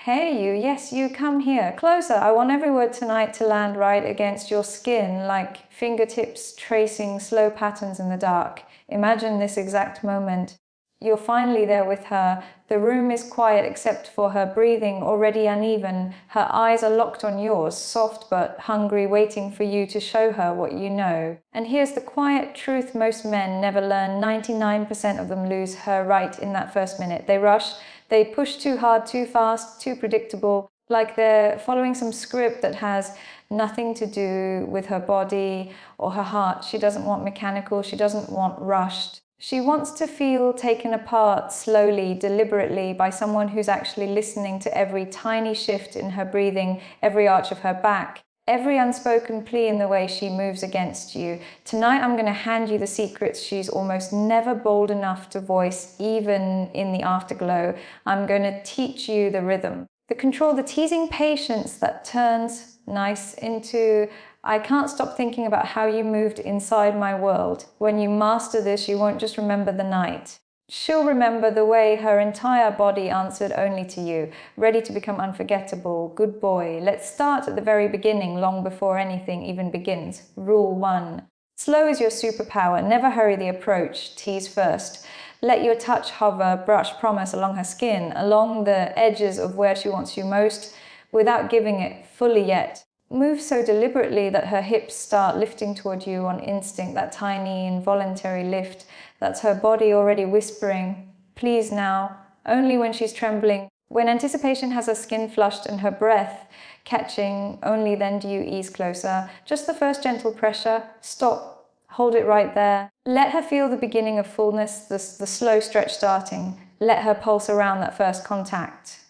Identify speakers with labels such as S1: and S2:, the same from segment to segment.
S1: Hey you, yes you, come here, closer. I want every word tonight to land right against your skin, like fingertips tracing slow patterns in the dark. Imagine this exact moment. You're finally there with her. The room is quiet except for her breathing, already uneven. Her eyes are locked on yours, soft but hungry, waiting for you to show her what you know. And here's the quiet truth most men never learn. 99% of them lose her right in that first minute. They rush. They push too hard, too fast, too predictable, like they're following some script that has nothing to do with her body or her heart. She doesn't want mechanical, she doesn't want rushed. She wants to feel taken apart slowly, deliberately by someone who's actually listening to every tiny shift in her breathing, every arch of her back, every unspoken plea in the way she moves against you. Tonight I'm going to hand you the secrets she's almost never bold enough to voice, even in the afterglow. I'm going to teach you the rhythm, the control, the teasing patience that turns nice into I can't stop thinking about how you moved inside my world. When you master this, you won't just remember the night. She'll remember the way her entire body answered only to you, ready to become unforgettable. Good boy. Let's start at the very beginning, long before anything even begins. Rule 1. Slow is your superpower. Never hurry the approach. Tease first. Let your touch hover, brush, promise along her skin, along the edges of where she wants you most, without giving it fully yet. Move so deliberately that her hips start lifting toward you on instinct, that tiny involuntary lift. That's her body already whispering, please now, only when she's trembling. When anticipation has her skin flushed and her breath catching, only then do you ease closer. Just the first gentle pressure. Stop. Hold it right there. Let her feel the beginning of fullness, the slow stretch starting. Let her pulse around that first contact.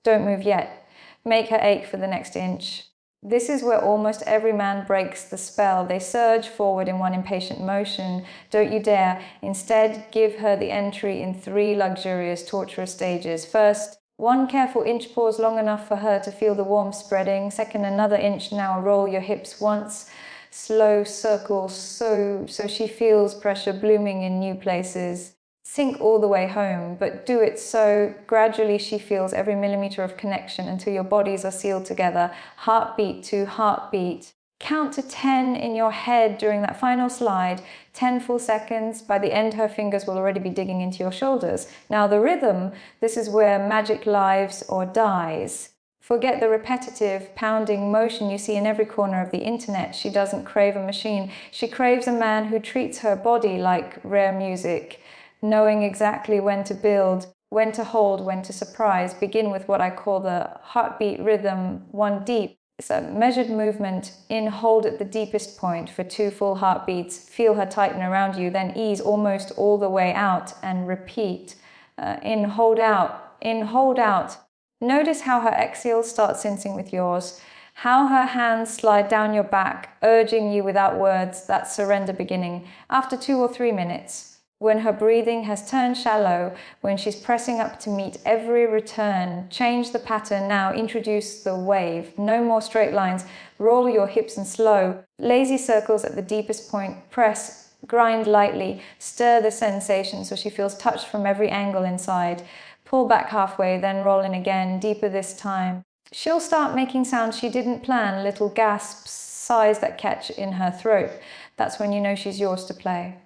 S1: Don't move yet. Make her ache for the next inch. This is where almost every man breaks the spell. They surge forward in one impatient motion. Don't you dare. Instead, give her the entry in 3 luxurious, torturous stages. First, 1 careful inch pause long enough for her to feel the warmth spreading. Second, another inch. Now roll your hips once. Slow circle so she feels pressure blooming in new places. Sink all the way home, but do it so gradually she feels every millimeter of connection until your bodies are sealed together, heartbeat to heartbeat. Count to 10 in your head during that final slide, 10 full seconds. By the end, her fingers will already be digging into your shoulders. Now the rhythm, this is where magic lives or dies. Forget the repetitive, pounding motion you see in every corner of the internet. She doesn't crave a machine. She craves a man who treats her body like rare music, knowing exactly when to build, when to hold, when to surprise. Begin with what I call the heartbeat rhythm, 1 deep. It's a measured movement. In, hold at the deepest point for 2 full heartbeats. Feel her tighten around you, then ease almost all the way out and repeat. In, hold out. In, hold out. Notice how her exhale starts syncing with yours. How her hands slide down your back, urging you without words. That's surrender beginning. After 2 or 3 minutes. When her breathing has turned shallow, when she's pressing up to meet every return, change the pattern now, introduce the wave. No more straight lines, roll your hips and slow. Lazy circles at the deepest point, press, grind lightly, stir the sensation so she feels touched from every angle inside. Pull back halfway, then roll in again, deeper this time. She'll start making sounds she didn't plan, little gasps, sighs that catch in her throat. That's when you know she's yours to play.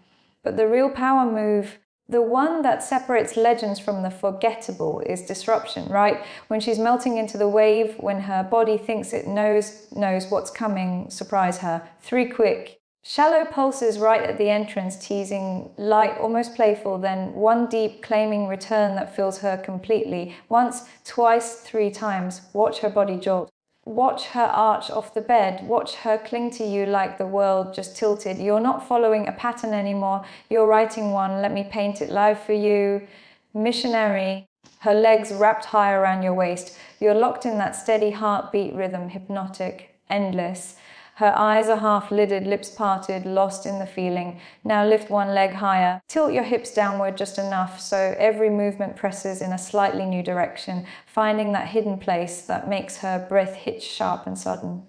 S1: But the real power move, the one that separates legends from the forgettable, is disruption, right? When she's melting into the wave, when her body thinks it knows what's coming, surprise her. 3 quick, shallow pulses right at the entrance, teasing, light, almost playful, then 1 deep, claiming return that fills her completely. Once, twice, 3 times. Watch her body jolt. Watch her arch off the bed. Watch her cling to you like the world just tilted. You're not following a pattern anymore. You're writing one. Let me paint it live for you. Missionary. Her legs wrapped high around your waist. You're locked in that steady heartbeat rhythm, hypnotic, endless. Her eyes are half lidded, lips parted, lost in the feeling. Now lift 1 leg higher. Tilt your hips downward just enough so every movement presses in a slightly new direction, finding that hidden place that makes her breath hitch sharp and sudden.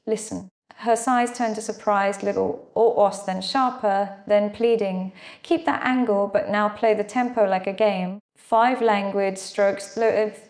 S1: Listen. Her sighs turn to surprised, little os, then sharper, then pleading. Keep that angle, but now play the tempo like a game. 5 languid strokes,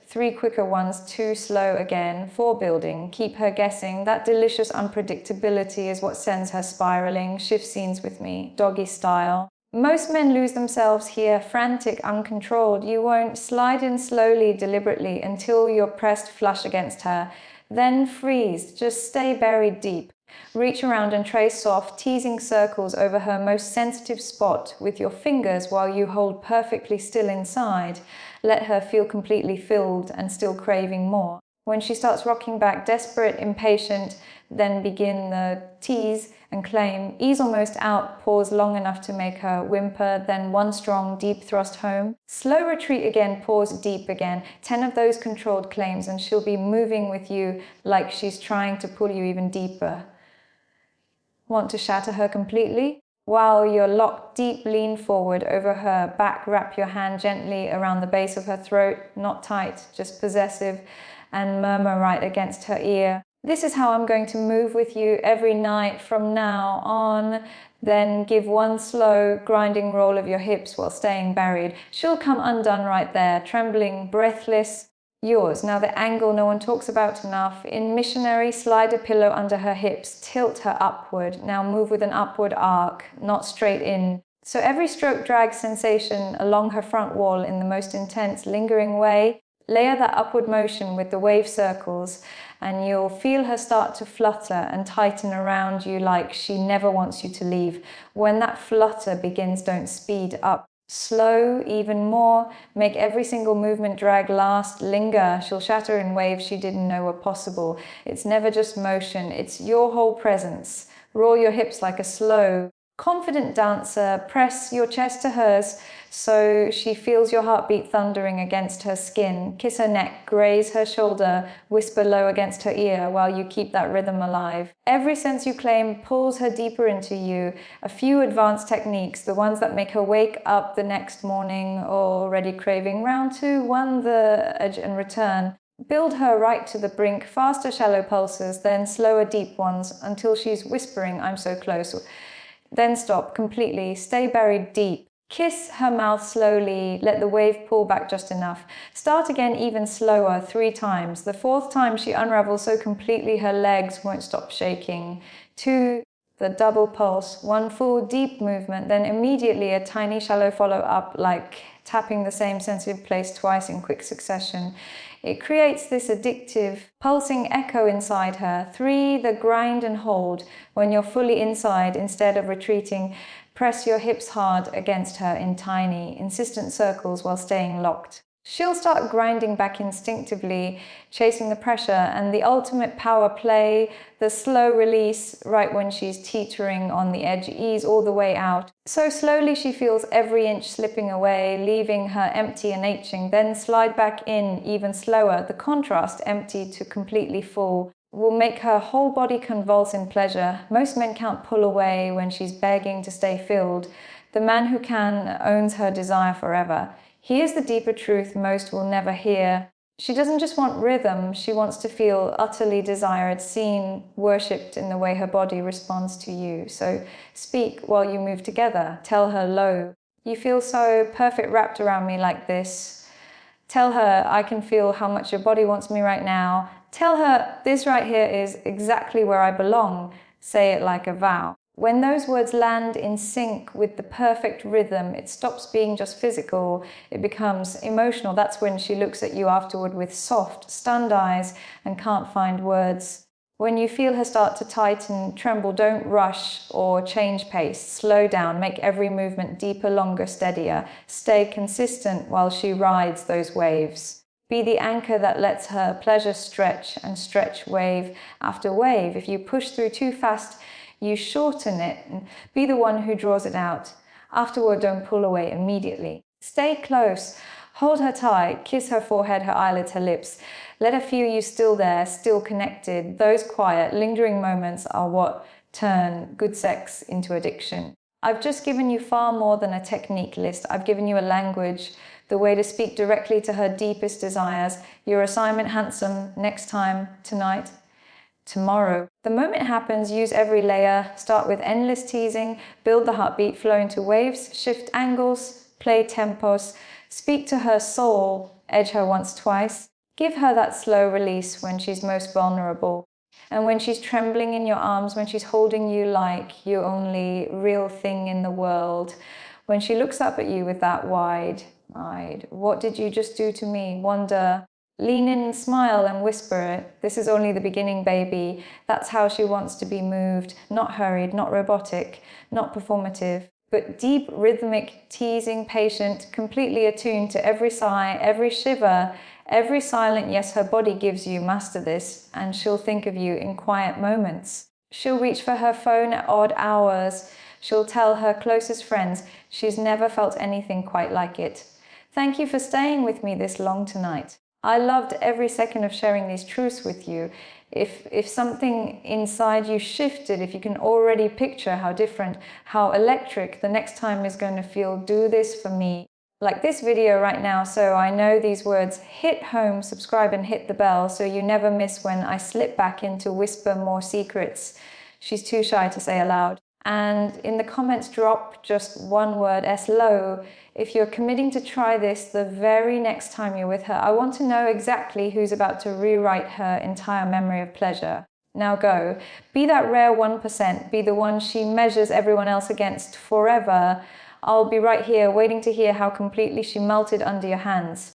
S1: 3 quicker ones, 2 slow again, 4 building. Keep her guessing. That delicious unpredictability is what sends her spiraling. Shift scenes with me, doggy style. Most men lose themselves here, frantic, uncontrolled. You won't. Slide in slowly, deliberately, until you're pressed flush against her. Then freeze. Just stay buried deep. Reach around and trace soft, teasing circles over her most sensitive spot with your fingers while you hold perfectly still inside. Let her feel completely filled and still craving more. When she starts rocking back, desperate, impatient, then begin the tease and claim. Ease almost out, pause long enough to make her whimper, then one strong, deep thrust home. Slow retreat again, pause deep again. 10 of those controlled claims and she'll be moving with you like she's trying to pull you even deeper. Want to shatter her completely? While you're locked deep, lean forward over her back, wrap your hand gently around the base of her throat, not tight, just possessive, and murmur right against her ear. This is how I'm going to move with you every night from now on. Then give one slow, grinding roll of your hips while staying buried. She'll come undone right there, trembling, breathless. Yours. Now the angle no one talks about enough. In missionary, slide a pillow under her hips, tilt her upward. Now move with an upward arc, not straight in. So every stroke drags sensation along her front wall in the most intense, lingering way. Layer that upward motion with the wave circles, and you'll feel her start to flutter and tighten around you like she never wants you to leave. When that flutter begins, don't speed up. Slow, even more. Make every single movement drag last, linger. She'll shatter in waves she didn't know were possible. It's never just motion, it's your whole presence. Roll your hips like a slow, confident dancer. Press your chest to hers so she feels your heartbeat thundering against her skin. Kiss her neck, graze her shoulder, whisper low against her ear while you keep that rhythm alive. Every sense you claim pulls her deeper into you. A few advanced techniques, the ones that make her wake up the next morning already craving. Round 2, 1 the edge and return. Build her right to the brink, faster shallow pulses, then slower deep ones until she's whispering, I'm so close. Then stop completely, stay buried deep. Kiss her mouth slowly, let the wave pull back just enough. Start again even slower, 3 times. The 4th time she unravels so completely her legs won't stop shaking. 2, the double pulse, 1 full deep movement, then immediately a tiny shallow follow-up like tapping the same sensitive place twice in quick succession. It creates this addictive, pulsing echo inside her. 3, the grind and hold. When you're fully inside, instead of retreating, press your hips hard against her in tiny, insistent circles while staying locked. She'll start grinding back instinctively, chasing the pressure, and the ultimate power play, the slow release right when she's teetering on the edge, ease all the way out. So slowly she feels every inch slipping away, leaving her empty and aching, then slide back in even slower. The contrast, empty to completely full, will make her whole body convulse in pleasure. Most men can't pull away when she's begging to stay filled. The man who can owns her desire forever. Here's the deeper truth most will never hear. She doesn't just want rhythm, she wants to feel utterly desired, seen, worshipped in the way her body responds to you. So speak while you move together. Tell her low, you feel so perfect wrapped around me like this. Tell her, I can feel how much your body wants me right now. Tell her, this right here is exactly where I belong. Say it like a vow. When those words land in sync with the perfect rhythm, it stops being just physical, it becomes emotional. That's when she looks at you afterward with soft, stunned eyes and can't find words. When you feel her start to tighten, tremble, don't rush or change pace. Slow down, make every movement deeper, longer, steadier. Stay consistent while she rides those waves. Be the anchor that lets her pleasure stretch and stretch wave after wave. If you push through too fast, you shorten it and be the one who draws it out. Afterward, don't pull away immediately. Stay close, hold her tight, kiss her forehead, her eyelids, her lips. Let her feel you still there, still connected. Those quiet, lingering moments are what turn good sex into addiction. I've just given you far more than a technique list. I've given you a language, the way to speak directly to her deepest desires. Your assignment, handsome, next time, tonight, tomorrow. The moment it happens, use every layer. Start with endless teasing, build the heartbeat, flow into waves, shift angles, play tempos, speak to her soul, edge her once, twice. Give her that slow release when she's most vulnerable. And when she's trembling in your arms, when she's holding you like your only real thing in the world, when she looks up at you with that wide, what did you just do to me? Wonder, lean in and smile and whisper it. This is only the beginning, baby. That's how she wants to be moved, not hurried, not robotic, not performative, but deep, rhythmic, teasing, patient, completely attuned to every sigh, every shiver, every silent yes her body gives you. Master this, and she'll think of you in quiet moments. She'll reach for her phone at odd hours. She'll tell her closest friends she's never felt anything quite like it. Thank you for staying with me this long tonight. I loved every second of sharing these truths with you. If something inside you shifted, if you can already picture how different, how electric the next time is going to feel, do this for me. Like this video right now, so I know these words, hit home, subscribe and hit the bell so you never miss when I slip back into whisper more secrets she's too shy to say aloud. And in the comments, drop just one word, SLO, if you're committing to try this the very next time you're with her. I want to know exactly who's about to rewrite her entire memory of pleasure. Now go. Be that rare 1%. Be the one she measures everyone else against forever. I'll be right here waiting to hear how completely she melted under your hands.